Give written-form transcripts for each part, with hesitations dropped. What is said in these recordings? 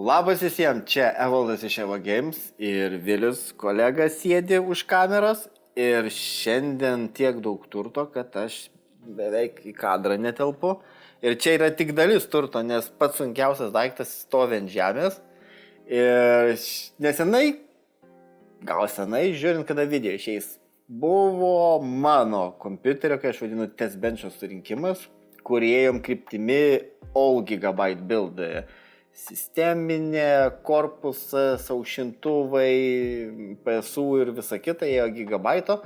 Labas visiems, čia Evaldas iš Evo Games ir Vilius kolega sėdi už kameros ir šiandien tiek daug turto, kad aš beveik į kadrą netelpu. Ir čia yra tik dalis turto, nes pats sunkiausias daiktas stovi ant žemės. Ir nesenai, gal senai, žiūrint, kada video išeis, buvo mano kompiuterio, kai aš vadinu test bencho surinkimas, kur ėjom kryptimi all gigabyte build. Sisteminė, korpusas, aušintuvai, PSU ir visa kita ėjo gigabaito,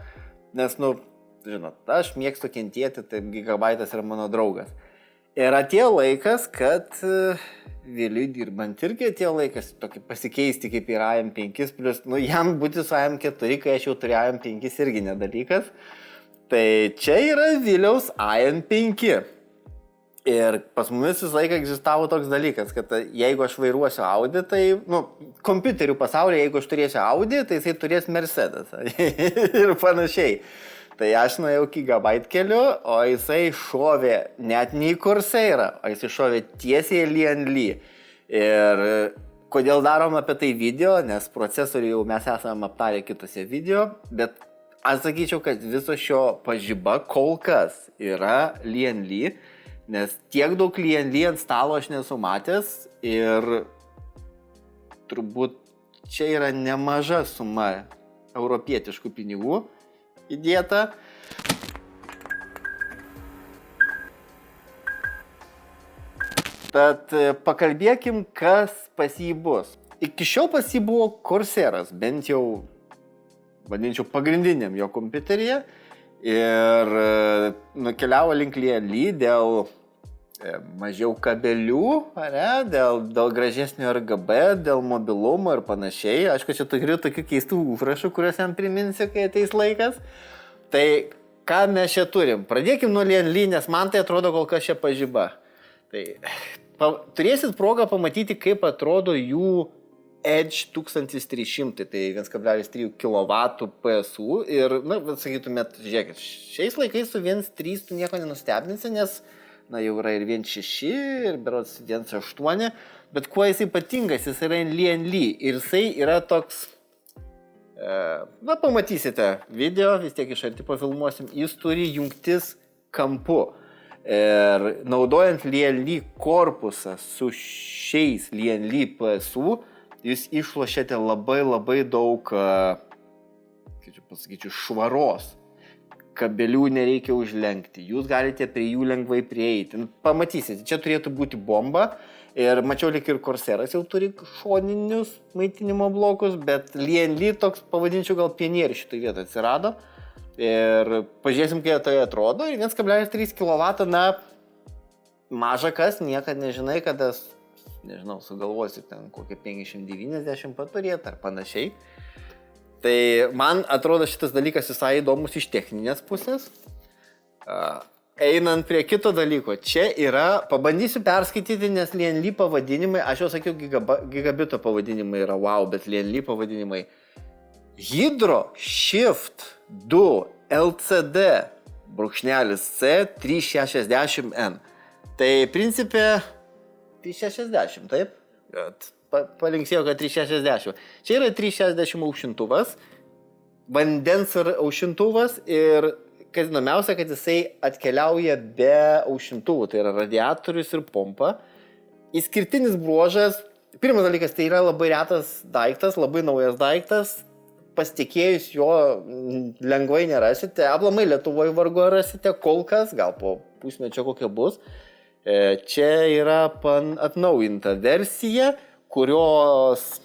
nes, žinot, aš mėgstu kentėti, tai gigabaitas yra mano draugas. Ir atėjo laikas, kad Viliui dirbant irgi atėjo laikas tokį pasikeisti kaip ir AM5, plus, jam būti su AM4, kai aš jau turiu AM5 irgi nedalykas. Tai čia yra Viliaus AM5. Ir pas mumis visą laiką egzistavo toks dalykas, kad jeigu aš vairuosiu Audi, tai, kompiuterių pasaulyje, jeigu aš turėsiu Audi, tai jisai turės Mercedes ir panašiai. Tai aš nuėjau gigabyte keliu, o jisai šovė net ne į Corsairą, o jisai šovė tiesiai į Lian-Li. Ir kodėl darom apie tai video, nes procesorių jau mes esame aptarę kitose video, bet aš sakyčiau, kad viso šio pažiba kol kas yra Lian-Li. Nes tiek daug Lian-Li ant stalo aš nesu matęs ir turbūt čia yra nemaža suma europietiškų pinigų įdėta. Tad pakalbėkim, kas pas jį bus. Iki šiol pas jį buvo Corsairas, bent jau vadinčiau pagrindiniam jo kompiuteryje. Ir nukeliavo link Lian-Li dėl mažiau kabelių, dėl gražesnio RGB, dėl mobilumo ir panašiai. Aišku, čia turiu tokių keistų užrašų, kuriuos jam priminsiu, kai ateis laikas. Tai ką mes čia turim? Pradėkim nuo Lian-Li, nes man tai atrodo kol kas čia pažiba. Tai turėsit progą pamatyti, kaip atrodo jų Edge 1300, tai 1,3 kW PSU ir, sakytumėt, žiūrėkit, šiais laikais su 1.3 tu nieko nenustebinsi, nes, jau yra ir 1.6 ir berods 1.8, bet kuo jis ypatingas, jis yra Lian-Li ir jisai yra toks, pamatysite video, vis tiek iš arti pafilmuosim, jis turi jungtis kampu ir naudojant Lian-Li korpusą su šiais Lian-Li PSU, jūs išlošėte labai daug, kaip čia pasakyčiau, švaros. Kabelių nereikia užlenkti, jūs galite prie jų lengvai prieiti. Pamatysite, čia turėtų būti bomba. Ir mačiau, lyg ir Corsairas jau turi šoninius maitinimo blokus, bet Lian-Li toks, pavadinčiau, gal pionierių šitoj vietoj atsirado. Ir pažiūrėsim, kaip tai atrodo. 1,3 kW, maža kas, niekad nežinai, kada sugalvosiu ten kokią 590 paturėti ar panašiai. Tai man atrodo šitas dalykas visai įdomus iš techninės pusės. Einant prie kito dalyko, čia yra, pabandysiu perskaityti, nes Lian-Li pavadinimai, aš jau sakiau, gigabito pavadinimai yra wow, bet Lian-Li pavadinimai Hydro Shift 2 LCD /C 360N. Tai principė 360, taip? Palinksėjau, kad 360. Čia yra 360 aušintuvas, vandens aušintuvas ir kas įdomiausia, kad jisai atkeliauja be aušintuvų, tai yra radiatorius ir pompa. Išskirtinis bruožas, pirmas dalykas, tai yra labai retas daiktas, labai naujas daiktas, pasitikėjus jo lengvai nerasite, aplamai Lietuvoje vargu rasite kol kas, gal po pusmečio kokia bus. Čia yra atnaujinta versija, kurios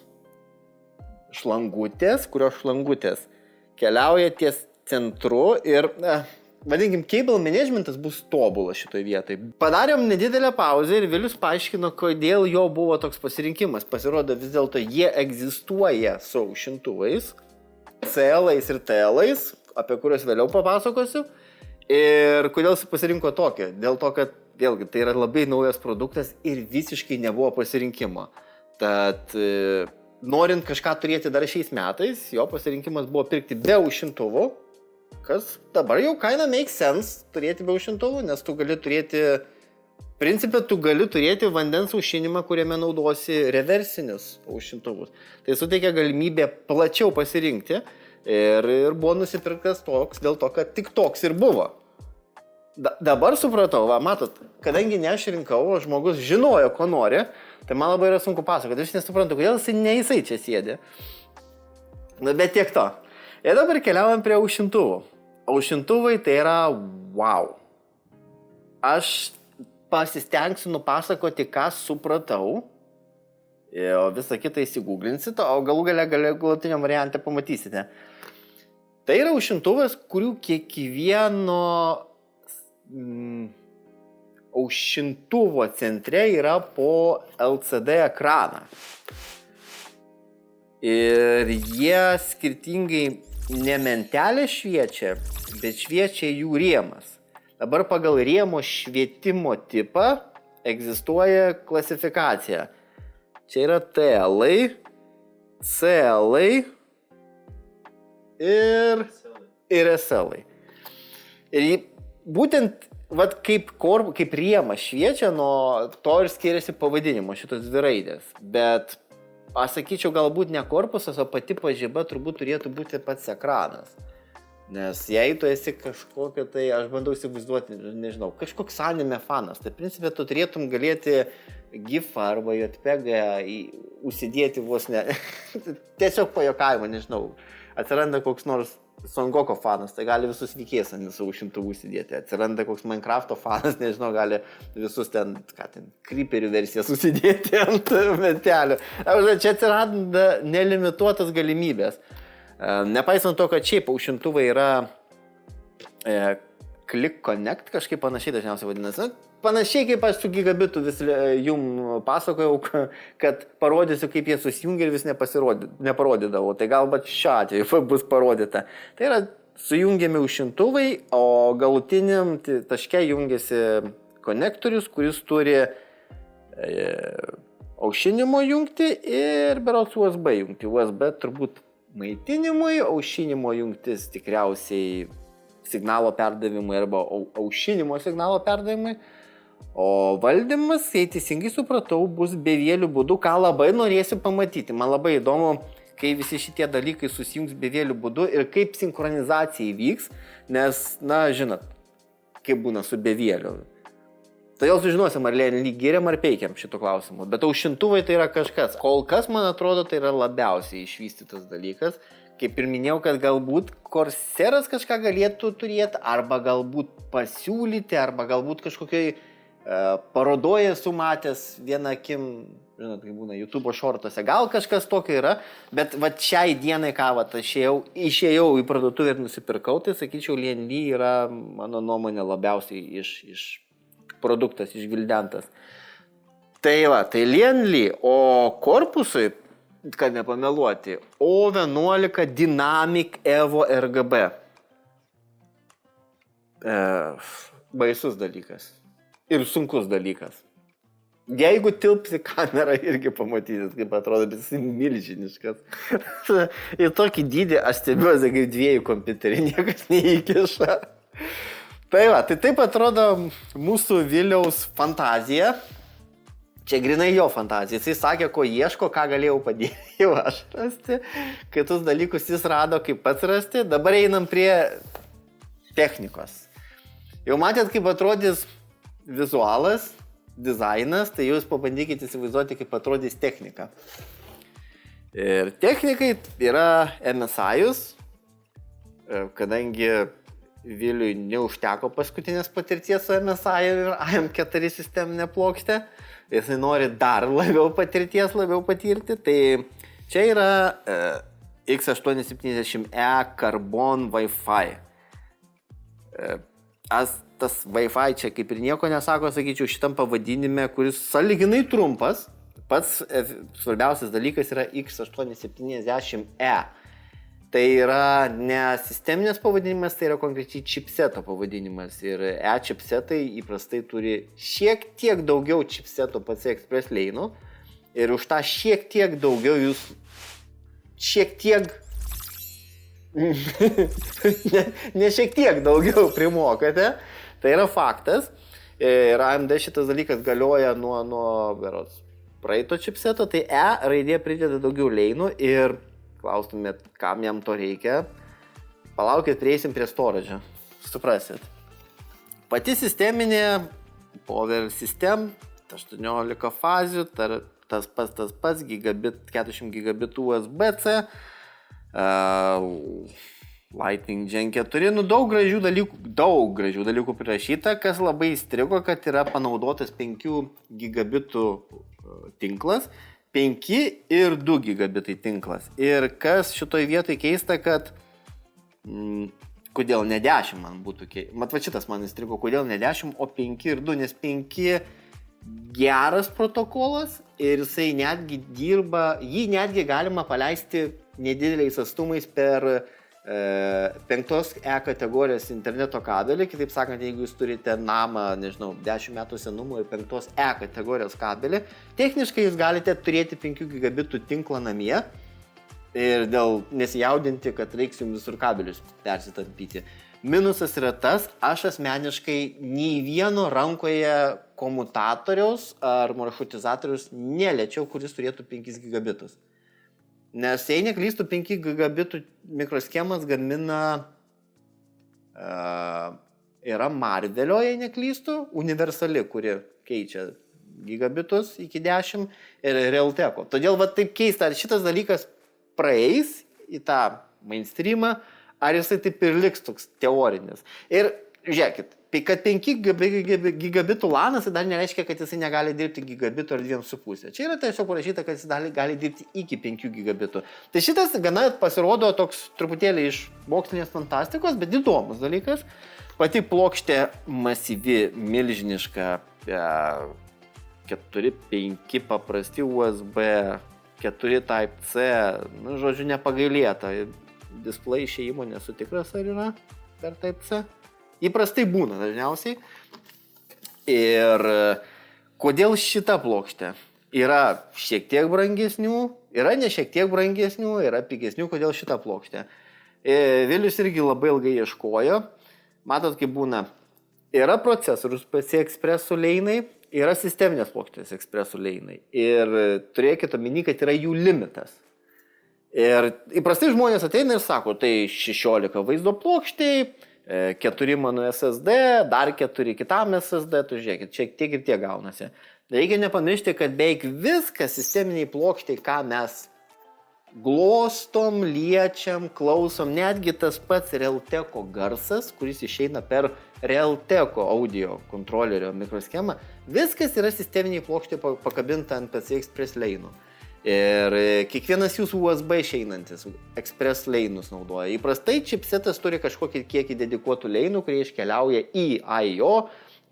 šlangutės keliauja ties centru ir, vadinkim, cable managementas bus tobulas šitoje vietoje. Padarėm nedidelę pauzę ir Vilius paaiškino, kodėl jo buvo toks pasirinkimas. Pasirodo, vis dėlto jie egzistuoja su aušintuvais, CL-ais ir TL-ais, apie kuriuos vėliau papasakosiu. Ir kodėl jis pasirinko tokią? Dėl to, kad vėlgi tai yra labai naujas produktas ir visiškai nebuvo pasirinkimo. Tad norint kažką turėti dar šiais metais, jo pasirinkimas buvo pirkti be aušintuvų, kas dabar jau kaina make sense turėti be aušintuvų, nes tu gali turėti Principė, tu gali turėti vandens aušinimą, kuriame naudosi reversinius aušintuvus. Tai suteikia galimybę plačiau pasirinkti ir buvo nusipirktas toks, dėl to, kad tik toks ir buvo. Dabar supratau, va, matot, kadangi ne aš rinkau, o žmogus žinojo, ko nori, tai man labai yra sunku pasakoti. Aš nesuprantu, kodėl jisai čia sėdė. Na, bet tiek to. Ir dabar keliaujam prie aušintuvų. Aušintuvai tai yra wow. Aš pasistengsiu nupasakoti, ką supratau, o visą kitą įsigūglinsit, o galų galutiniam variante pamatysite. Tai yra aušintuvas, kurių kiekvieno aušintuvo centre yra po LCD ekraną. Ir jie skirtingai ne mentelė šviečia, bet šviečia jų rėmas. Dabar pagal rėmo švietimo tipą egzistuoja klasifikacija. Čia yra TL-ai, CL-ai ir SL-ai. Ir būtent vat, kaip rėmas šviečia, nuo to ir skiriasi pavadinimo šitos dvi raidės. Bet aš sakyčiau, galbūt ne korpusas, o pati pažiba turbūt turėtų būti pats ekranas. Nes jei tu esi kažkokia, tai aš bandau įsivaizduoti, nežinau, kažkoks anime fanas, tai principė tu turėtum galėti GIF arba JPG užsidėti vos ne, tiesiog pajokavimą, nežinau, atsiranda koks nors Songoko fanas, tai gali visus veikėjus ant visų aušintuvų užsidėti, atsiranda koks Minecrafto fanas, nežinau, gali visus ten creeperių versijas užsidėti ant mentelio. Čia atsiranda nelimituotas galimybės. Nepaisant to, kad šiaip aušintuvai yra Click Connect, kažkaip panašiai dažniausiai vadinasi. Panašiai kaip aš su gigabitu vis jum pasakojau, kad parodysiu, kaip jie susijungia ir vis neparodydavau. Tai galbūt šiuo atveju bus parodyta. Tai yra sujungiami aušintuvai, o galutiniam taške jungiasi konektorius, kuris turi aušinimo jungtį ir berods USB jungtį. USB turbūt maitinimui, aušinimo jungtis tikriausiai signalo perdavimui arba aušinimo signalo perdavimui, o valdymas, jei teisingai supratau, bus bevėlių būdu, ką labai norėsiu pamatyti. Man labai įdomu, kai visi šitie dalykai susijungs bevėlių būdu ir kaip sinchronizacija įvyks, nes, na, žinot, kaip būna su bevėliu. Todėl sužinosim, ar lyg geriam ar peikiam šito klausimu. Bet aušintuvai tai yra kažkas. Kol kas, man atrodo, tai yra labiausiai išvystytas dalykas. Kaip ir minėjau, kad galbūt Corseras kažką galėtų turėti, arba galbūt pasiūlyti, arba galbūt kažkokiai parodoje sumatęs vieną akim, žinot, kaip būna YouTube šortuose. Gal kažkas tokio yra, bet va šiai dienai, ką va, išėjau į parduotuvę ir nusipirkau, tai sakyčiau, Lienly yra, mano nuomonė, labiausiai iš produktas išgvildentas. Tai va, tai Lienly, o korpusui, kad nepameluoti, O11 Dynamic Evo RGB. Baisus dalykas. Ir sunkus dalykas. Jeigu tilpsi kamerą, irgi pamatysit, kaip atrodo, bet jis milžiniškas. Ir tokį dydį aš stebiuosi, kaip dviejų kompiuterį niekas neįkiša. Tai va, tai taip atrodo mūsų Viliaus fantazija. Čia grinai jo fantazija. Jisai sakė, ko ieško, ką galėjau padėti aš rasti. Kitus dalykus jis rado, kaip pats rasti. Dabar einam prie technikos. Jau matėt, kaip atrodys vizualas, dizainas, tai jūs pabandykite įsivaizduoti, kaip atrodys technika. Ir technikai yra MSI-us, kadangi Viliui neužteko paskutinės patirties su MSI ir AM4 sisteminė plokštė. Jisai nori dar labiau patirties, labiau patirti. Tai čia yra X870E Carbon Wi-Fi. Tas Wi-Fi čia kaip ir nieko nesako, sakyčiau, šitam pavadinime, kuris sąlyginai trumpas. Pats svarbiausias dalykas yra X870E. Tai yra ne sisteminės pavadinimas, tai yra konkrečiai chipseto pavadinimas. Ir E-chipsetai įprastai turi šiek tiek daugiau chipseto PCI Express leinų. Ir už tą šiek tiek daugiau jūs šiek tiek, ne šiek tiek daugiau primokate. Tai yra faktas. Ir AMD šitas dalykas galioja nuo berods praeito chipseto, tai E raidė prideda daugiau leinų ir klaustumėt, kam jam to reikia. Palaukit, prieisim prie storage'o. Suprasit. Pati sisteminė Power System, 18 fazių, tas pats gigabit, 40 gigabitų USB-C, Lightning Gen 4, daug gražių dalykų prirašyta, kas labai įstrigo, kad yra panaudotas 5 gigabitų tinklas, 5 ir 2 gigabitai tinklas. Ir kas šitoj vietoj keista, kad kodėl ne 10 man būtų keista. Mat va šitas man įstrigo, kodėl ne 10, o 5 ir 2, nes 5 geras protokolas ir jisai netgi dirba, jį netgi galima paleisti nedideliais atstumais per 5 E kategorijos interneto kabelį. Kitaip sakant, jeigu jūs turite namą, nežinau, 10 metų senumo ir 5 E kategorijos kabelį, techniškai jūs galite turėti 5 gigabitų tinklą namie ir dėl nesijaudinti, kad reiks jums visur kabelius persitampyti. Minusas yra tas, aš asmeniškai nei vieno rankoje komutatoriaus ar maršrutizatoriaus neliečiau, kuris turėtų 5 gigabitus. Nes jei neklystų, 5 gigabitų mikroschemas gamina yra Marvelio, jei neklystų, universali, kuri keičia gigabitus iki 10 ir Realteko. Todėl va taip keista, ar šitas dalykas praeis į tą mainstreamą, ar jisai taip ir liks toks teorinis. Ir žiūrėkit, kad 5 gigabitų LANas dar nereiškia, kad jisai negali dirbti gigabitų ar 2,5. Čia yra tiesiog parašyta, kad jisai gali dirbti iki 5 gigabitų. Tai šitas gana pasirodo toks truputėlį iš mokslinės fantastikos, bet įdomus dalykas. Pati plokštė masyvi, milžiniška, 4-5 paprasti USB, 4 Type-C, žodžiu, nepagailėta. Display išėjimo nesu tikras, ar yra per Type-C. Įprastai būna dažniausiai. Ir kodėl šita plokštė? Yra šiek tiek brangesnių, yra ne šiek tiek brangesnių, yra pigesnių, kodėl šita plokštė. Vilius irgi labai ilgai ieškojo. Matot, kaip būna. Yra procesorius PCI Express leinai, yra sisteminės plokštės Express leinai. Ir turėkite omeny, kad yra jų limitas. Ir įprastai žmonės ateina ir sako, tai 16 vaizdo plokštėj, 4 mano SSD, dar 4 kitam SSD, tu žiūrėkit, šiek tiek ir tiek gaunasi. Reikia nepamiršti, kad beveik viskas sisteminiai plokštai, ką mes glostom, liečiam, klausom, netgi tas pats Realteko garsas, kuris išeina per Realteko audio kontrolerio mikroschemą, viskas yra sisteminiai plokštai pakabinta ant PCI Express leinų. Ir kiekvienas jūsų USB išeinantis Express leinus naudoja. Įprastai chipsetas turi kažkokį kiekį dedikuotų leinų, kurie iškeliauja į I/O,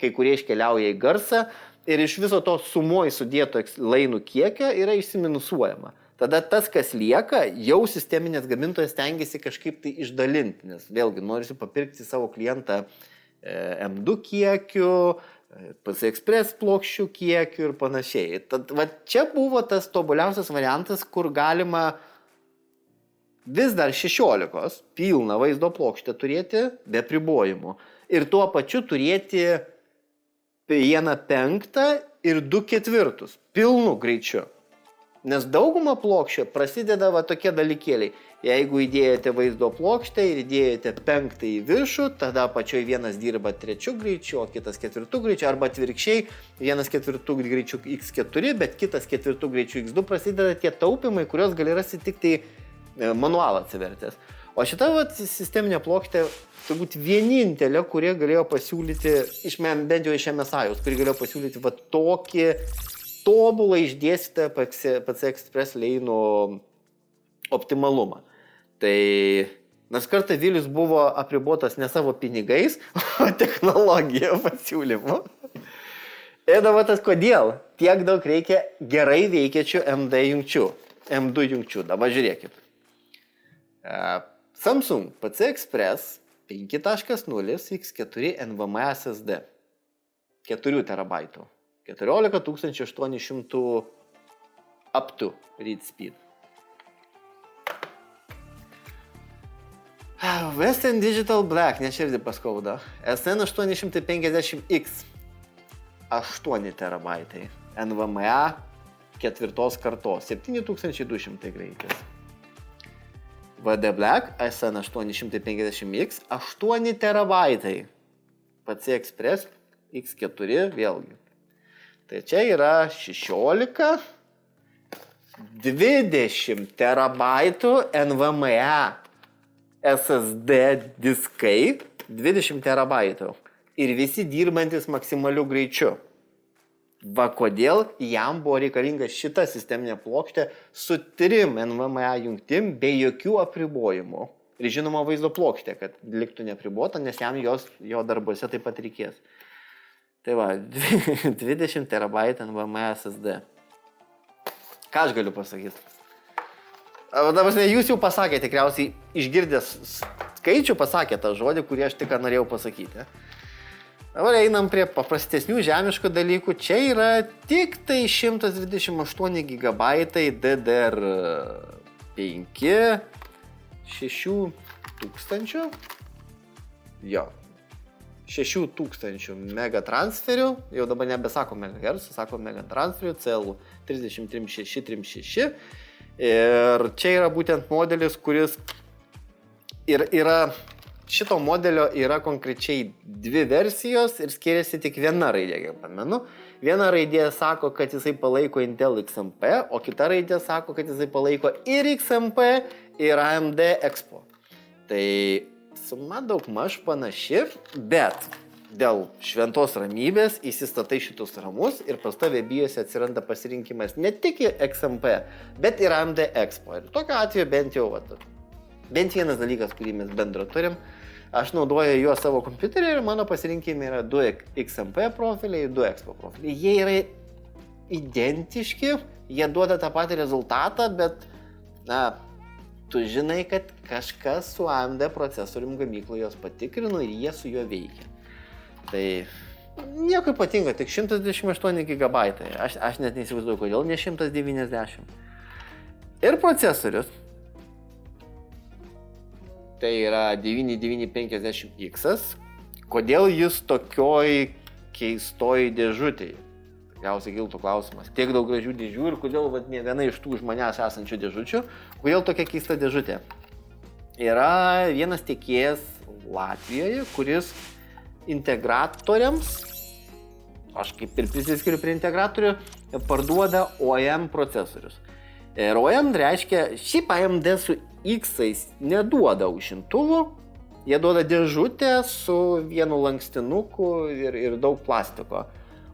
kai kurie iškeliauja į garsą ir iš viso to sumoj sudėto leinų kiekio yra išsiminusuojama. Tada tas, kas lieka, jau sisteminės gamintojas stengiasi kažkaip tai išdalinti, nes vėlgi norisi papirkti savo klientą M2 kiekiu, PCI Express plokščių kiekių ir panašiai. Tad va, čia buvo tas tobuliausias variantas, kur galima vis dar 16 pilną vaizdo plokštę turėti be pribojimų. Ir tuo pačiu turėti 1/5 ir 2/4 pilnu greičiu. Nes dauguma plokščių prasideda va tokie dalykėliai. Jeigu įdėjote vaizdo plokštę ir įdėjote 5 į viršų, tada apačioj vienas dirba 3 greičiu, o kitas 4 greičiu, arba atvirkščiai, vienas 4 greičiu X4, bet kitas 4 greičiu X2, prasideda tie taupimai, kurios gali rasti tik tai manualą atsivertęs. O šita va, sisteminė plokštė turbūt vienintelė, kurie galėjo pasiūlyti, bent jau iš MSI-us, kurie galėjo pasiūlyti va tokį tobulą išdėstytą PCI Express leinų optimalumą. Tai nors kartą Vilius buvo apribotas ne savo pinigais, o technologija pasiūlymu. Ir dabar tas kodėl tiek daug reikia gerai veikiančių M2 jungčių. Dabar žiūrėkit. Samsung PCI Express 5.0 X4 NVMe SSD 4 terabaitų. 14800 up to read speed. Western Digital Black, neširdį paskauda. SN850X. 8 terabaitai. NVMe 4 kartos 7200 greitis. VD Black SN 850X 8 terabaitai. PC Express X4 vėlgi. Tai čia yra 16, 20 terabaitų NVMe SSD diskai, 20 terabaitų. Ir visi dirbantis maksimaliu greičiu. Va kodėl jam buvo reikalinga šita sisteminė plokštė su 3 NVMe jungtim be jokių apribojimų. Ir žinoma vaizdo plokštė, kad liktų neapribota, nes jam jo darbuose taip pat reikės. Tai va, 20 terabaitų NVMe SSD. Ką aš galiu pasakyti? Dabar jūs jau pasakėte, tikriausiai išgirdęs skaičių pasakėte tą žodį, kurį aš tik norėjau pasakyti. Dabar einam prie paprastesnių žemiškų dalykų. Čia yra tik tai 128 GB DDR5 6000. Jo. 6000 megatransferių, jau dabar nebesako megahertzų, sako megatransferių, CL 333636. Ir čia yra būtent modelis, kuris yra, šito modelio yra konkrečiai 2 versijos ir skiriasi tik viena raidė, kaip pamenu. Viena raidė sako, kad jisai palaiko Intel XMP, o kita raidė sako, kad jisai palaiko ir XMP, ir AMD Expo. Tai suma daugmaž panaši, bet dėl šventos ramybės įsistatai šitus ramus ir pas tave BIOS'e atsiranda pasirinkimas ne tik XMP, bet ir AMD Expo. Ir tokiu atveju bent vienas dalykas, kurį mes bendro turim, aš naudoju juos savo kompiuterį ir mano pasirinkimai yra 2 XMP profiliai ir 2 Expo profiliai. Jie yra identiški, jie duoda tą patį rezultatą, bet tu žinai, kad kažkas su AMD procesorium gamykloje jos patikrino ir jie su juo veikia. Tai nieko ypatingo, tik 128 GB. Aš net neįsivaizduoju, kodėl ne 190. Ir procesorius. Tai yra 9950X. Kodėl jis tokioj keistoj dėžutėje? Tikriausiai kiltų klausimas. Tiek daug gražių dėžių ir kodėl ne viena iš tų už manęs esančių dėžučių, kodėl tokia keista dėžutė? Yra vienas tiekėjas Latvijoje, kuris integratoriams, aš kaip ir prisiskiriu prie integratorių, parduoda OEM procesorius. Ir OEM reiškia, šiaip AMD su X-ais neduoda aušintuvų, jie duoda dėžutę su vienu lankstinuku ir daug plastiko.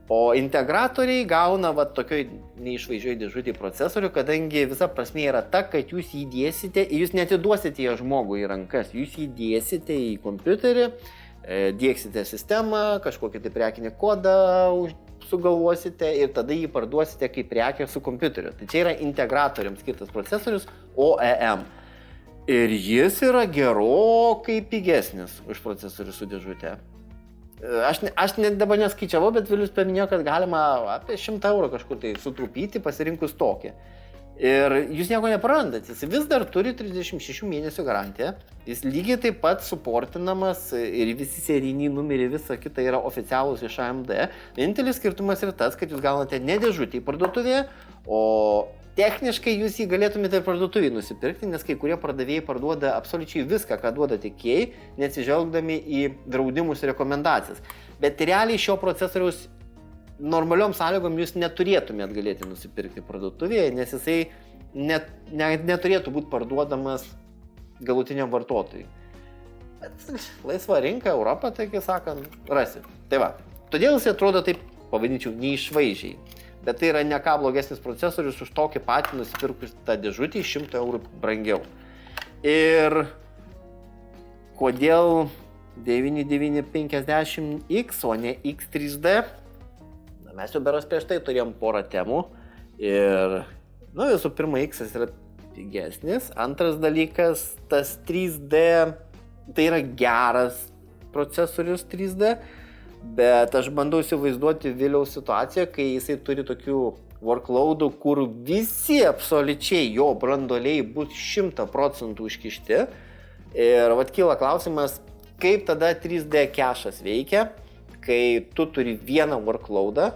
O integratoriai gauna tokioj neišvaizdžioj dėžutėj procesorių, kadangi visa prasmė yra ta, kad jūs jį dėsite, jūs netiduosite ją žmogui į rankas, jūs jį dėsite į kompiuterį, dieksite sistemą, kažkokį tai prekinį kodą sugalvosite ir tada jį parduosite kaip prekę su kompiuteriu. Tai čia yra integratoriams skirtas procesorius OEM. Ir jis yra gerokai pigesnis už procesorių su dėžutė. Aš dabar neskaičiavau, bet Vilius paminėjo, kad galima apie 100 eurų kažkur tai sutrupyti pasirinkus tokį. Ir jūs nieko neprarandat, jis vis dar turi 36 mėnesių garantiją, jis lygiai taip pat suportinamas ir visi serijiniai numeriai, visa kita yra oficialūs iš AMD. Vienintelis skirtumas yra tas, kad jūs gaunate ne dėžutį į parduotuvėje, o techniškai jūs jį galėtumėte parduotuvėje nusipirkti, nes kai kurie pardavėjai parduoda absoliučiai viską, ką duoda tiekėjai, neatsižvelgdami į draudimus ir rekomendacijas. Bet realiai šio procesoriaus normaliom sąlygom jūs neturėtumėt galėti nusipirkti parduotuvėje, nes jisai neturėtų būti parduodamas galutiniam vartotojui. Bet laisva rinka, Europa, taigi sakant, rasi. Tai va, todėl jis atrodo taip, pavadinčiau, neišvaizdžiai. Bet tai yra ne ką blogesnis procesorius už tokį patį nusipirkus tą dėžutį 100 eurų brangiau. Ir kodėl 9950X, o ne X3D? Mes jau beros prieš tai turėjom porą temų ir, visų pirma, X yra pigesnis. Antras dalykas, tas 3D, tai yra geras procesorius 3D, bet aš bandau įsivaizduoti Viliaus situaciją, kai jisai turi tokių workloadų, kur visi absoliučiai jo branduoliai bus 100% užkišti. Ir kyla klausimas, kaip tada 3D kešas veikia, kai tu turi vieną workloadą,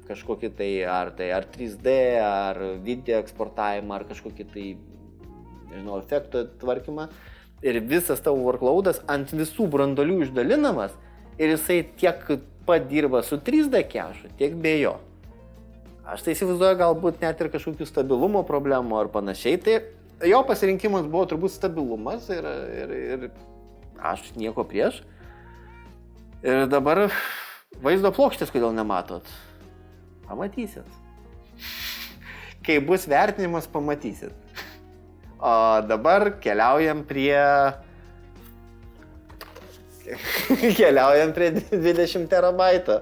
kažkokį tai ar 3D, ar video eksportavimą, ar kažkokį tai, nežinau, efekto tvarkymą, ir visas tavo workloadas ant visų branduolių išdalinamas, ir jisai tiek pat dirba su 3D kešu, tiek be jo. Aš tai įsivaizduoju galbūt net ir kažkokių stabilumo problemų ar panašiai, tai jo pasirinkimas buvo turbūt stabilumas ir aš nieko prieš. Ir dabar vaizdo plokštės kodėl nematot? Pamatysit. Kai bus vertinimas, pamatysit. O dabar keliaujam prie 20 terabaito.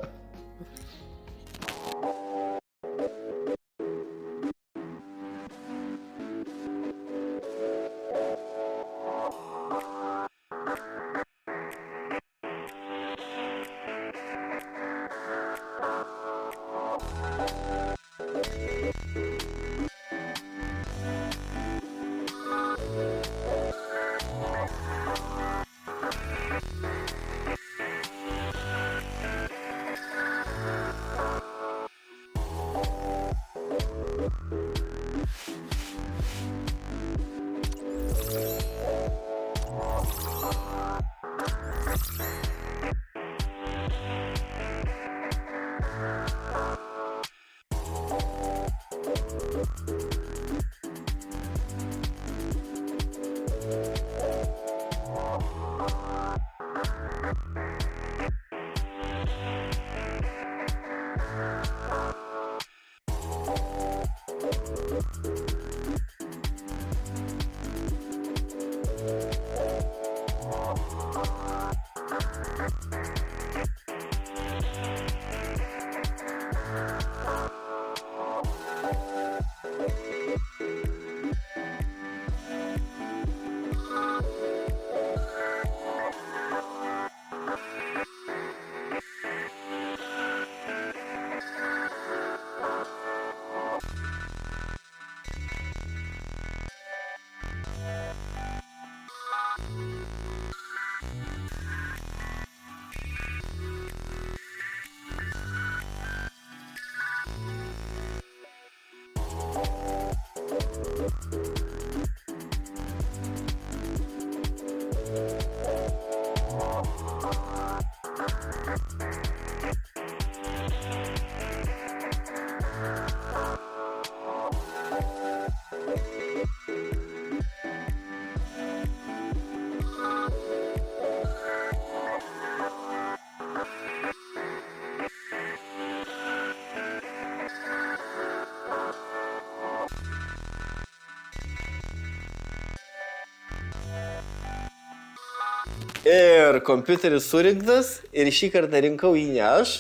Ir kompiuteris surinktas ir šį kartą rinkau jį ne aš.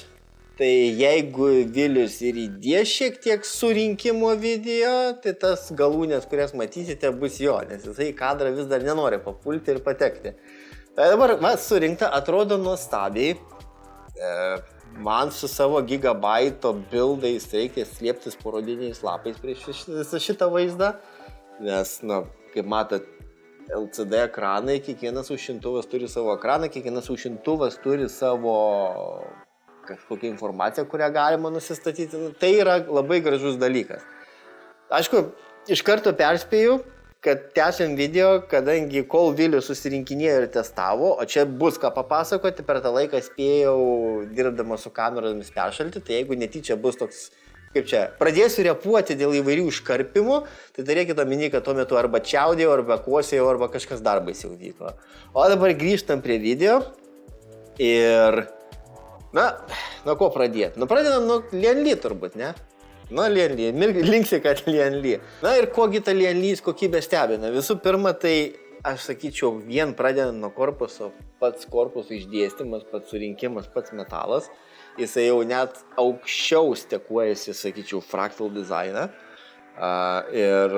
Tai jeigu Vilius ir įdės šiek tiek surinkimo video, tai tas galūnės, kurias matysite, bus jo, nes jisai į kadrą vis dar nenori papulti ir patekti. Tai dabar surinkta, atrodo nuostabiai. Man su savo gigabaito bildais reikia slėptis parodiniais lapais prieš visą šitą vaizdą, nes, kaip matot, LCD ekranai, kiekvienas aušintuvas turi savo ekraną, kiekvienas aušintuvas turi savo kažkokią informaciją, kurią galima nusistatyti. Tai yra labai gražus dalykas. Aišku, iš karto perspėju, kad tęsiam video, kadangi kol Vilius susirinkinėjo ir testavo, o čia bus ką papasakoti, per tą laiką spėjau dirbdama su kameromis peršalti, tai jeigu netyčia bus toks, kaip čia, pradėsiu repuoti dėl įvairių iškarpimų, tai turėkite omeny, kad tuo metu arba čiaudėjau, arba kosėjau, arba kažkas dar baisiau vyko. O dabar grįžtam prie video ir, nuo ko pradėti? Pradedam nuo Lienly turbūt, ne? Nuo Lienly, linksi, kad Lienly. Ir kogi ta Lienly kokybė stebina? Visų pirma, tai aš sakyčiau, vien pradedant nuo korpuso, pats korpuso išdėstymas, pats surinkimas, pats metalas. Jisai jau net aukščiau stekuojasi, sakyčiau, fractal dizainą. Ir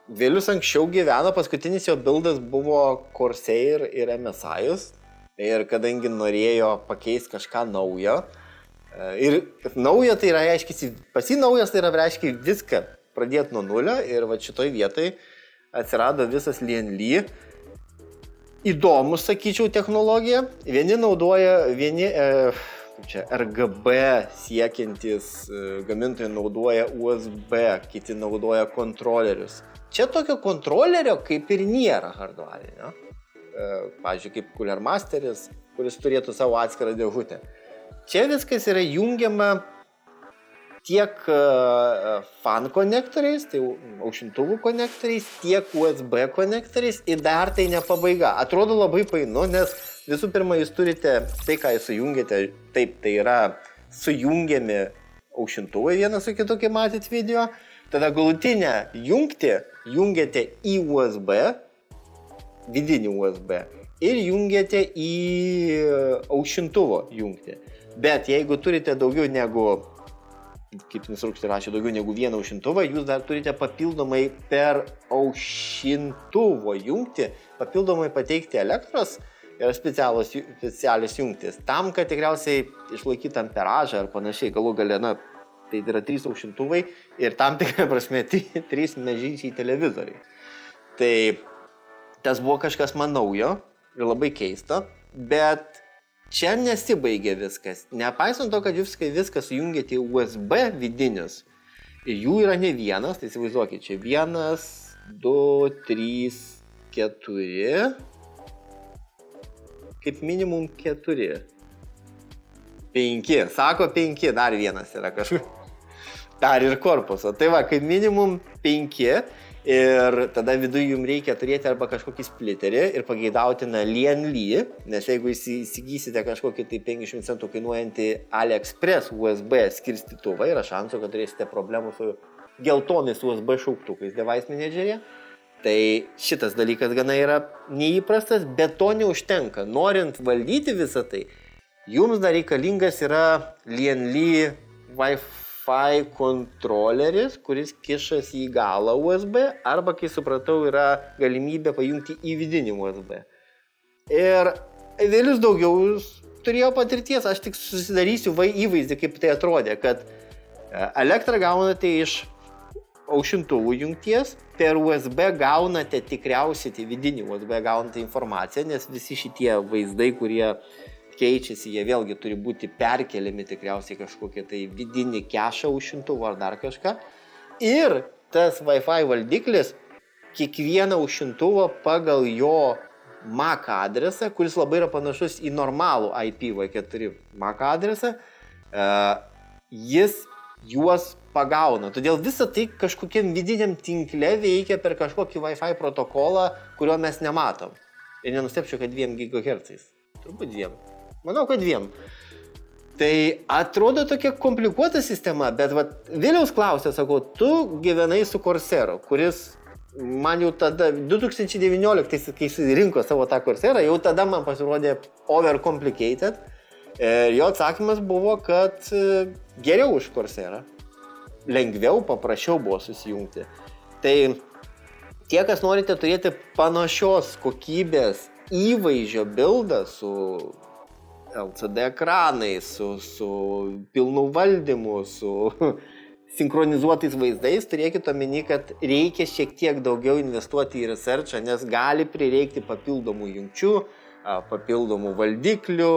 Vilius anksčiau gyveno, paskutinis jo bildas buvo Corsair ir MSI'us. Ir kadangi norėjo pakeisti kažką naujo. Ir naujo tai yra, reiškia, pasinaujas tai yra, reiškia, viską pradėti nuo nulio. Ir va šitoj vietoj atsirado visas Lienly. įdomus, sakyčiau, technologija. Vieni naudoja, RGB siekiantys gamintojai naudoja USB, kiti naudoja kontrolerius. Čia tokio kontrolerio kaip ir nėra hardwarinio. Pavyzdžiui, kaip Cooler Masteris, kuris turėtų savo atskirą dėžutę. Čia viskas yra jungiama tiek fan konektoriais, tai aušintuvų konektoriais, tiek USB konektoriais ir dar tai ne pabaiga. Atrodo labai painu, nes visų pirma, jūs turite tai, ką jūs sujungiate, taip, tai yra sujungiami aušintuvai vienas su kitu, kaip matėt video, tada galutinę jungtį jungiate į USB, vidinį USB, ir jungiate į aušintuvo jungtį. Bet jeigu turite daugiau negu, kaip instrukcija rašė, daugiau negu vieną aušintuvą, jūs dar turite papildomai per aušintuvo jungtį papildomai pateikti elektros ir specialios jungtis. Tam, kad tikriausiai išlaikyti amperažą ar panašiai, galų gale, tai yra 3 aušintuvai ir tam tikrai prasme 3 mažyčiai televizoriai. Tai tas buvo kažkas man naujo ir labai keista, bet čia nesibaigė viskas. Nepaisant to, kad jūs viską sujungėte į USB vidinius, ir jų yra ne vienas, tai įsivaizduokit, čia 1, 2, 3, 4, kaip minimum 4, 5, sako 5, dar vienas yra kažkur, dar ir korpuso. Tai va, kaip minimum 5 ir tada viduje jums reikia turėti arba kažkokį splitterį ir pageidautina Lienly, nes jeigu įsigysite kažkokį tai 50 centų kainuojantį AliExpress USB skirstytuvą, yra šansų, kad turėsite problemų su geltonais USB šauktukais device manageryje. Tai šitas dalykas gana yra neįprastas, bet to neužtenka. Norint valdyti visą tai, jums dar reikalingas yra Lienly Wi-Fi kontroleris, kuris kišasi į galą USB, arba, kai supratau, yra galimybė pajungti į vidinį USB. Ir vėlius daugiau turėjo patirties, aš tik susidarysiu įvaizdį, kaip tai atrodė, kad elektrą gaunate iš aušintuvų jungties, per USB gaunate tikriausiai, tai vidinį USB gaunate informaciją, nes visi šitie vaizdai, kurie keičiasi, jie vėlgi turi būti perkeliami tikriausiai kažkokie tai vidinį kešą aušintuvą ar dar kažką. Ir tas Wi-Fi valdiklis kiekvieną aušintuvą pagal jo MAC adresą, kuris labai yra panašus į normalų IPv4 MAC adresą, jis juos pagauna. Todėl visą tai kažkokiam vidiniam tinkle veikia per kažkokį Wi-Fi protokolą, kurio mes nematom. Ir nenustepčiau, kad 2 GHz. Turbūt 2. Manau, kad 2. Tai atrodo tokia komplikuota sistema, bet Viliaus klausė, sakau, tu gyvenai su Corsair, kuris man jau tada, 2019, kai jis rinko savo tą Corsairą, jau tada man pasirodė overcomplicated. Ir jo atsakymas buvo, kad geriau už Corsairą. Lengviau, paprasčiau buvo susijungti. Tai tie, kas norite turėti panašios kokybės įvaizdžio bildą su LCD ekranais, su pilnu valdymu, su sinchronizuotais vaizdais, turėkite omeny, kad reikia šiek tiek daugiau investuoti į researchą, nes gali prireikti papildomų jungčių, papildomų valdiklių,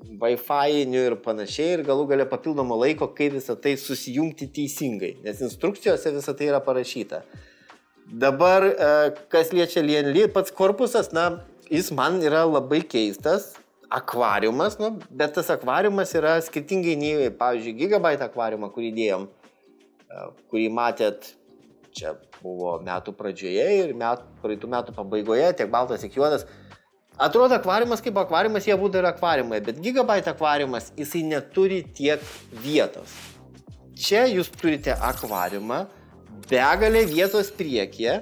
Wi-Fi-inių ir panašiai, ir galų gale papildomo laiko, kaip visą tai susijungti teisingai, nes instrukcijose visą tai yra parašyta. Dabar, kas liečia Lienly, pats korpusas, jis man yra labai keistas, akvariumas, bet tas akvariumas yra skirtingai nei, pavyzdžiui, Gigabyte akvariumą, kurį dėjom, kurį matėt, čia buvo metų pradžioje ir praeitų metų pabaigoje, tiek baltas, tiek juodas. Atrodo, akvariumas kaip akvariumas, jie būtų ir akvariumai, bet Gigabyte akvariumas, jisai neturi tiek vietos. Čia jūs turite akvariumą, begalę vietos priekyje,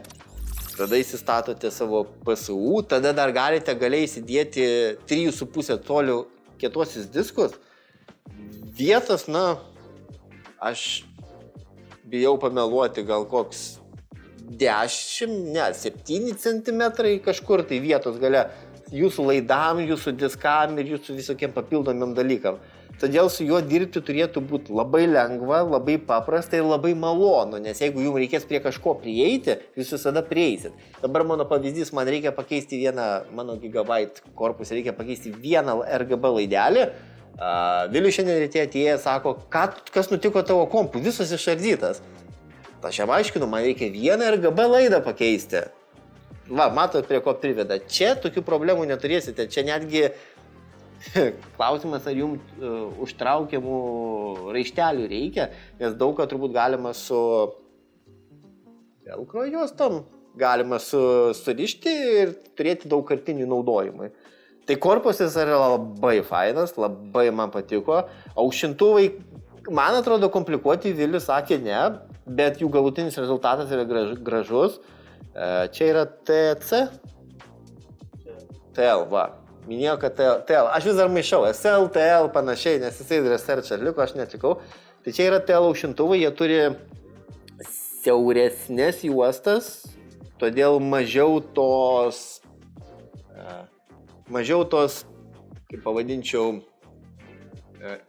tada įsistatote savo PSU, tada dar galite galiai įsidėti 3,5 colių kietuosius diskus. Vietos, aš bijau pameluoti, gal koks 7 centimetrai kažkur tai vietos gale jūsų laidam, jūsų diskam ir jūsų visokiem papildomiem dalykam. Todėl su juo dirbti turėtų būti labai lengva, labai paprasta ir labai malonu, nes jeigu jums reikės prie kažko prieiti, jūs visada prieisit. Dabar mano pavyzdys, man reikia pakeisti mano gigabyte korpusą, reikia pakeisti vieną RGB laidelį. Vilius šiandien ryte atėjęs sako, kas nutiko tavo kompu, visas išardytas. Aš jam aiškinu, man reikia vieną RGB laidą pakeisti. Va, matot, prie ko priveda. Čia tokių problemų neturėsite, čia netgi klausimas, ar jums užtraukiamų raištelių reikia, nes daug ką turbūt galima su velcro juostom, galima surišti ir turėti daugkartinį naudojimui. Tai korpusas yra labai fainas, labai man patiko. Aušintuvai, man atrodo, komplikuoti, Vilius sakė ne, bet jų galutinis rezultatas yra gražus. Čia yra TC? TL, va. Minėjau, kad TL. Aš vis dar maišau, SL, TL, panašiai, nes jisai research liko, aš netikau. Tai čia yra TL aušintuvai, jie turi siauresnės juostas, todėl mažiau tos, kaip pavadinčiau,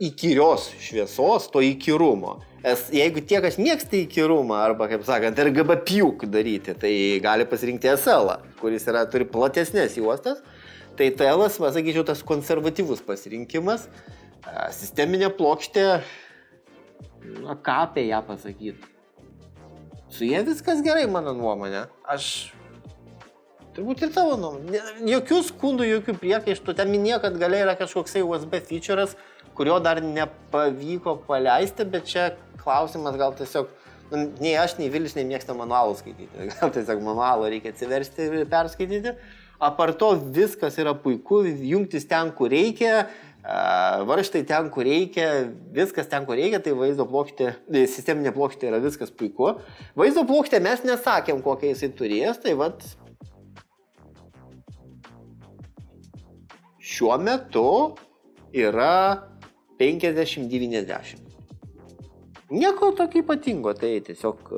įkyrios šviesos, to įkyrumo. Jeigu tie, kas mėgsta įkyrumą, arba, kaip sakant, RGB piuk daryti, tai gali pasirinkti SL, kuris turi platesnės juostas. Tai TL-as, sakyčiau, tas konservatyvus pasirinkimas. Sisteminė plokštė, ką apie ją pasakyti. Su jie viskas gerai, mano nuomonė. Turbūt ir tavo nuomonė. Jokių skundų, jokių priekaištų. Ten minėjo, kad galiai yra kažkoksai USB feature'as, kurio dar nepavyko paleisti, bet čia klausimas gal tiesiog, nei aš, nei Vilius nemėgsta manualų skaityti. Gal tiesiog manualą reikia atsiversti ir perskaityti. Apart to viskas yra puiku, jungtis ten, kur reikia, varžtai ten, kur reikia, viskas ten, kur reikia, tai vaizdo plokštė, sisteminė plokštė yra viskas puiku. Vaizdo plokštė mes nesakėm, kokią jisai turės, tai vat šiuo metu yra 5090. Nieko tokio ypatingo, tai tiesiog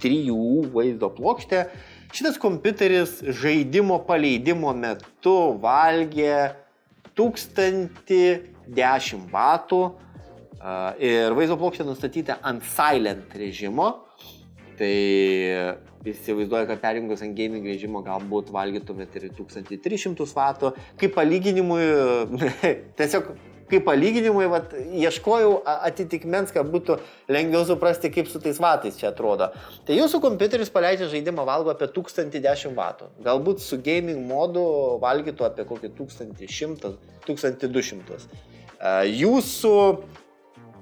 3 vaizdo plokštė. Šitas kompiuteris žaidimo paleidimo metu valgė 1010 vatų ir vaizdo plokštė nustatyta ant silent režimo. Tai įsivaizduoju, kad perjungus ant gaming režimo galbūt valgytumėt ir 1300 vatų. Kaip palyginimui, ieškojau atitikmens, kad būtų lengviau suprasti, kaip su tais vatais čia atrodo. Tai jūsų kompiuteris paleidžia žaidimą, valgo apie 1010 vatų. Galbūt su gaming modu valgytų apie kokį 1100-1200. Jūsų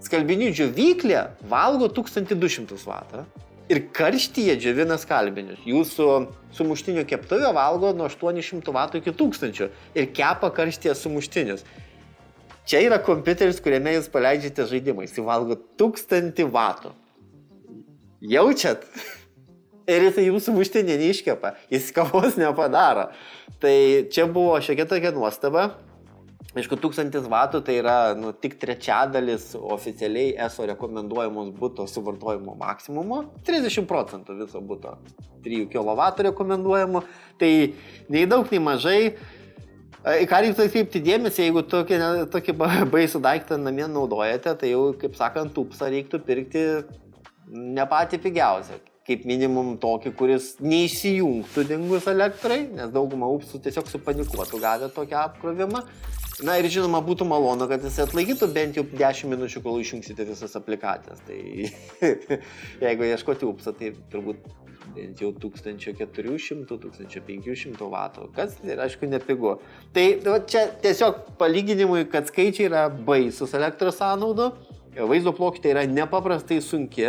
skalbinių džiovyklė valgo 1200 vatą. Ir karštyje džiovina skalbinius. Jūsų sumuštinio keptuvė valgo nuo 800 vatų iki 1000 ir kepa karštyje sumuštinius. Čia yra kompiuteris, kuriame jūs paleidžiate žaidimą. Jis valgo 1000 vatų. Jaučiat? Ir jis jūsų muštinį neiškepa. Jis kavos nepadaro. Tai čia buvo šiokia tokia nuostaba. Aišku, 1000 vatų tai yra tik trečadalis oficialiai ESO rekomenduojamos buto suvartojimo maksimumo. 30% viso buto 3 kW rekomenduojamo. Tai nei daug, nei mažai. Į ką reiktų atkreipti dėmesį, jeigu tokį baisų daiktą namie naudojate, tai jau, kaip sakant, upsą reiktų pirkti ne patį pigiausią. Kaip minimum tokį, kuris neįsijungtų dingus elektrai, nes dauguma upsų tiesiog supanikuotų gavę tokią apkrovimą. Na ir žinoma, būtų malonu, kad jis atlaikytų bent jau 10 minučių, kol išjungsite visas aplikacijas. Tai jeigu ieškoti upsą, tai turbūt bent jau 1400-1500 vatų, kas ir aišku nepigu. Tai čia tiesiog palyginimui, kad skaičiai yra baisus elektros sąnaudų, vaizdo plokštė yra nepaprastai sunki,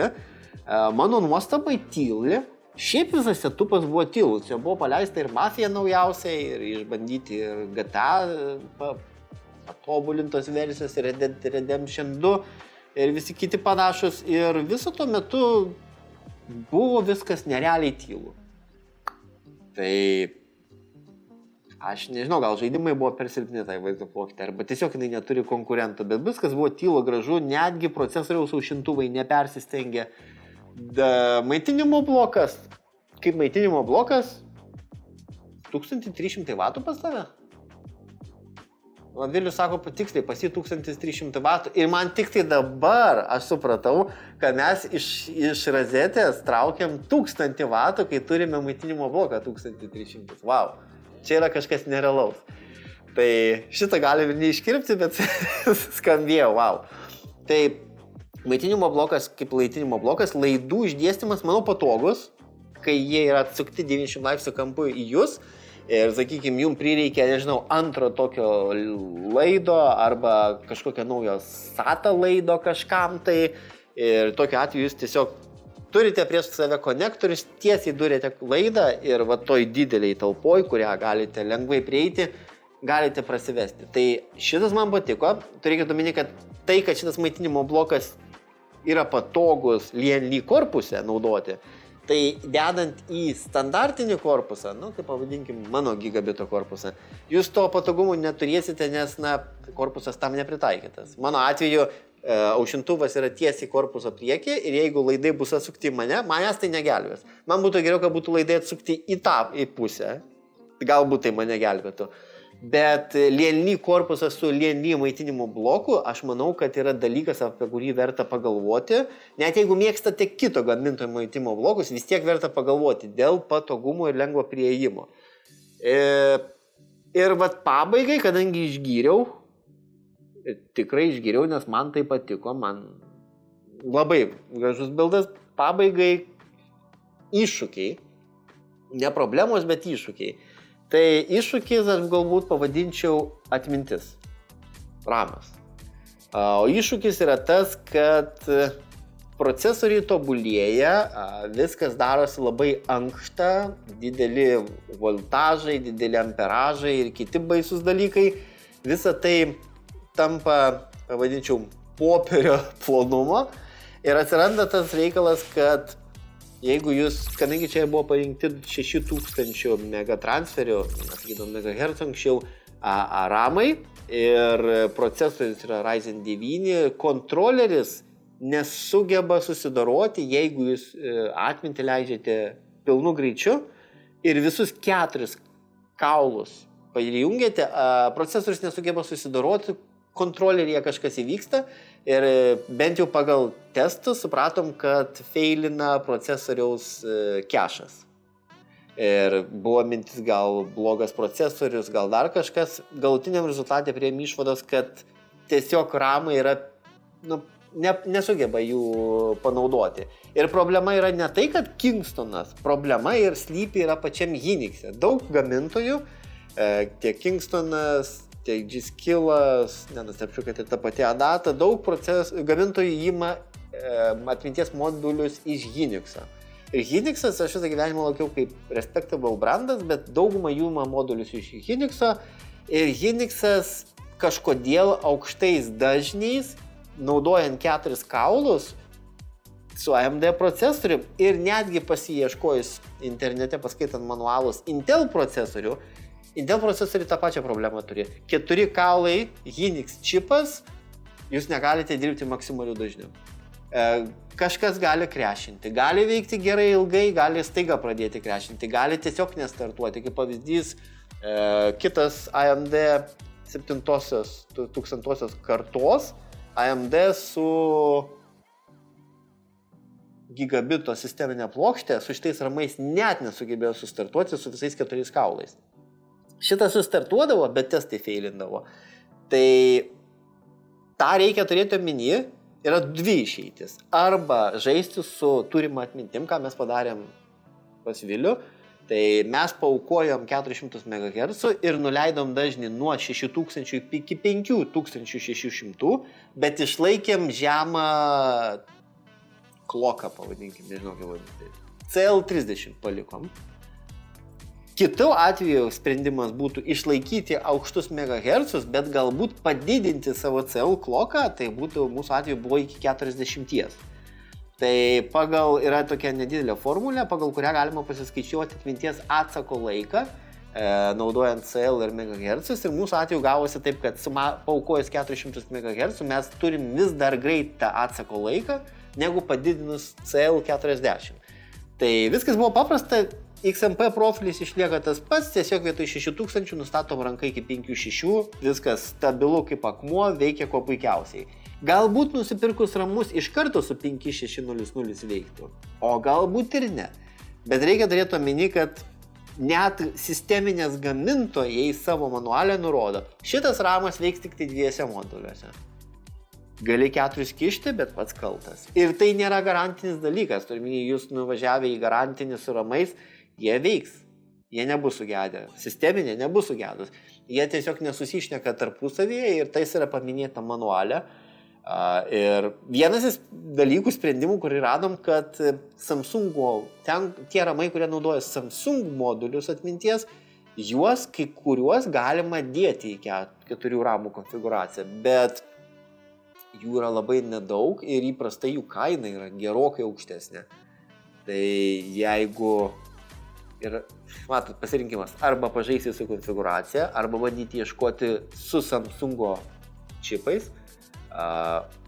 mano nuostabai tyli, šiaip visas setupas buvo tylus, čia buvo paleista ir Mafija naujausiai, ir išbandyti ir GTA patobulintos versijos, ir Red Dead Redemption 2 ir visi kiti panašus, ir viso tuo metu buvo viskas nerealiai tylu. Tai aš nežinau, gal žaidimai buvo per silpni tai vaizdo plokštė, arba tiesiog jinai neturi konkurentų, bet viskas buvo tylu, gražu, netgi procesoriaus aušintuvai nepersistengė. Maitinimo blokas, kaip maitinimo blokas, 1300 vatų pas tave? O Vilius sako, tiksliai, pas jį 1300 W. Ir man tik tai dabar aš supratau, kad mes iš razetės traukiam 1000 W, kai turime maitinimo bloką 1300. Wow. Čia yra kažkas nerealaus. Tai šitą galim neiškirpti, bet skambėjo, wow. Tai maitinimo blokas, kaip maitinimo blokas, laidų išdėstymas, manau, patogus, kai jie yra atsukti 90 laipsnių kampu į jūs. Ir, sakykime, jums prireikia, nežinau, antro tokio laido arba kažkokio naujo SATA laido kažkam tai. Ir tokiu atveju jūs tiesiog turite prieš save konektorius, tiesiai durėte laidą ir va toj dideliai talpoj, kurią galite lengvai prieiti, galite prasivesti. Tai šitas man patiko. Turėkite omeny, kad tai, kad šitas maitinimo blokas yra patogus Lienly korpuse naudoti, tai dedant į standartinį korpusą, kaip pavadinkim mano gigabito korpusą, jūs to patogumo neturėsite, nes, korpusas tam nepritaikytas. Mano atveju aušintuvas yra tiesiai korpuso priekį ir jeigu laidai bus atsukti manęs tai negelbės. Man būtų geriau, kad būtų laidai atsukti į pusę, galbūt tai mane gelbėtų. Bet Lienly korpusas su Lienly maitinimo bloku, aš manau, kad yra dalykas, apie kurį verta pagalvoti. Net jeigu mėgstate kito gamintojo maitinimo blokus, vis tiek verta pagalvoti dėl patogumo ir lengvo prieėjimo. Ir vat pabaigai, kadangi išgyriau, tikrai išgyriau, nes man tai patiko, man labai gražus bildas, pabaigai iššūkiai, ne problemos, bet iššūkiai. Tai iššūkis aš galbūt pavadinčiau atmintis, ramas. O iššūkis yra tas, kad procesoriai tobulėja, viskas darosi labai ankšta, dideli voltažai, dideli amperažai ir kiti baisus dalykai. Visa tai tampa, pavadinčiau, popierio plonumo ir atsiranda tas reikalas, kad jeigu jūs, kadangi čia buvo parinkti 6000 megatransferių, sakydom, megahertzų anksčiau, ramai ir procesorius yra Ryzen 9, kontroleris nesugeba susidoroti, jeigu jūs atmintį leidžiate pilnu greičiu ir visus 4 kaulus pajungiate, procesorius nesugeba susidoroti, kontroleryje kažkas įvyksta ir bent jau pagal testus supratom, kad feilina procesoriaus kešas. Ir buvo mintis gal blogas procesorius, gal dar kažkas. Galutiniam rezultate priėmėm išvados, kad tiesiog ramai yra, nesugeba jų panaudoti. Ir problema yra ne tai, kad Kingstonas, problema ir slypi yra pačiam Unix'e. Daug gamintojų, tiek Kingstonas, tiek G-Skillas, nenustepčiau, kad ir ta pati Adata, daug gamintojų įima atminties modulius iš Unix'o. Ir Unix'as aš visą gyvenimą laukiau kaip respectable brandas, bet daugumą jų įima modulius iš Unix'o. Ir Unix'as kažkodėl aukštais dažniais, naudojant 4 kaulus su AMD procesoriu ir netgi pasiieškojus internete, paskaitant manualus Intel procesorių, Intel procesoriai tą pačią problemą turi. 4 kaulai, Unix čipas, jūs negalite dirbti maksimalių dažnių. Kažkas gali crashinti, gali veikti gerai ilgai, gali staiga pradėti crashinti, gali tiesiog nestartuoti. Kaip pavyzdys, kitas AMD 7000 kartos, AMD su gigabito sisteminė plokštė, su šitais ramais net nesugebėjo sustartuoti su visais 4 kaulais. Šitas sustartuodavo, bet testai feilindavo. Tai tą reikia turėti omeny, yra 2 išeitis. Arba žaisti su turima atmintim, ką mes padarėm pas Vilių. Tai mes paaukojom 400 MHz ir nuleidom dažnį nuo 6000 iki 5600, bet išlaikėm žemą kloką, pavadinkim, nežinau kaip vadinti. CL30 palikom. Kitu atveju sprendimas būtų išlaikyti aukštus megahercus, bet galbūt padidinti savo CL kloką, tai būtų mūsų atveju buvo iki 40. Tai yra tokia nedidelė formulė, pagal kurią galima pasiskaičiuoti atminties atsako laiką, naudojant CL ir megahercus. Ir mūsų atveju gavosi taip, kad paaukojus 400 MHz mes turim vis dar greitą atsako laiką, negu padidinus CL40. Tai viskas buvo paprasta. XMP profilis išlieka tas pats, tiesiog vietoj 6000 nustatom ranką iki 5-6, viskas stabilu kaip akmuo, veikia kuo puikiausiai. Galbūt nusipirkus ramus iš karto su 5600 veiktų, o galbūt ir ne. Bet reikia turėti omeny, kad net sisteminės gamintojai savo manualę nurodo, šitas ramas veiks tik tai 2 moduliuose. Gali 4 kišti, bet pats kaltas. Ir tai nėra garantinis dalykas, turminį jūs nuvažiavę į garantinį su ramais, jie veiks, jie nebus sugedę, sisteminė nebus sugedus, jie tiesiog nesusišneka tarpusavyje ir tai yra paminėta manualė. Ir vienas dalykų sprendimų, kurį radom, kad Samsungo, tie ramai, kurie naudoja Samsung modulius atminties, juos kai kuriuos galima dėti į 4 ramų konfiguraciją, bet jų yra labai nedaug ir įprastai jų kaina yra gerokai aukštesnė. Tai jeigu ir, matot, pasirinkimas, arba pažaisti su konfiguracija, arba bandyti ieškoti su Samsungo čipais,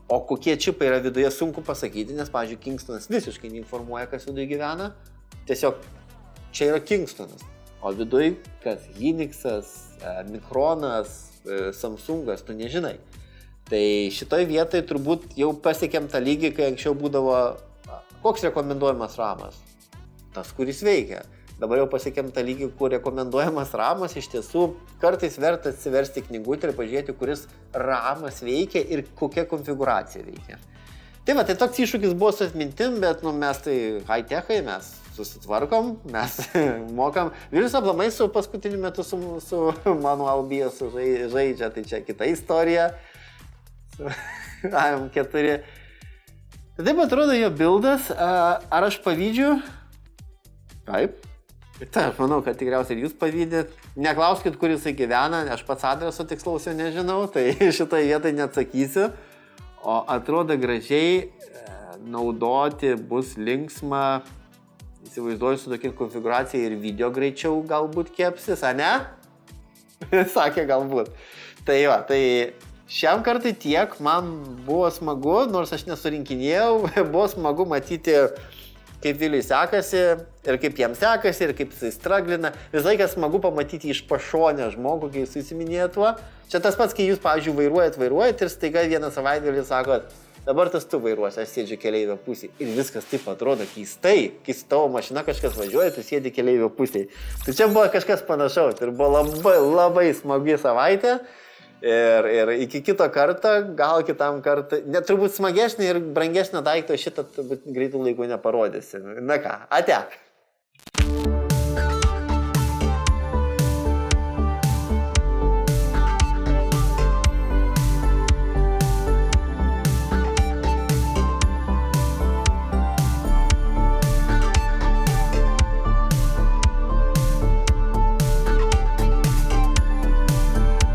o kokie čipai yra viduje sunku pasakyti, nes, pavyzdžiui, Kingstonas visiškai neinformuoja, kas viduje gyvena, tiesiog čia yra Kingstonas, o viduje kas Hynixas, Micronas, Samsungas, tu nežinai. Tai šitoj vietoj turbūt jau pasiekėm tą lygį, kai anksčiau būdavo, koks rekomenduojamas ramas? Tas, kuris veikia. Dabar jau pasiekėm tą lygį, kur rekomenduojamas ramas iš tiesų kartais verta atsiversti knygutę ir pažiūrėti, kuris ramas veikia ir kokia konfiguracija veikia. Tai va, tai toks iššūkis buvo su atmintim, bet mes tai high-techai, mes susitvarkom, mes mokam. Vilius aplamai su paskutiniu metu su Manual BIOS žaidžia, tai čia kita istorija. AM4. Tai taip atrodo jo buildas. Ar aš pavydžiu? Taip. Tai aš manau, kad tikriausiai ir jūs pavydėt. Neklauskit, kur jisai gyvena, aš pats adreso tikslaus jau nežinau, tai šitoj vietoj neatsakysiu. O atrodo gražiai, naudoti bus linksma, įsivaizduoju su tokia konfiguracija ir video greičiau galbūt kepsis, a ne? Sakė galbūt. Tai va, tai šiam kartui tiek, man buvo smagu, nors aš nesurinkinėjau, buvo smagu matyti, kaip Viliui sekasi ir kaip jam sekasi ir kaip jisai straglina. Visą laiką smagu pamatyti iš pašonę žmogų, kai jis įsiminėjo tuo. Čia tas pats, kai jūs, pavyzdžiui, vairuojat ir staiga vieną savaitgalį sakot, dabar tas tu vairuosi, aš sėdžiu keleivio pusėje. Ir viskas taip atrodo keistai, kai su tavo mašina kažkas važiuoja, tu sėdi keleivio pusėje. Tai čia buvo kažkas panašaus ir buvo labai smagi savaitė. Ir iki kito karto, gal kitam kartą, net turbūt smagesnį ir brangesnį daiktą šitą turbūt greitų laikų neparodysi. Na ką, ate.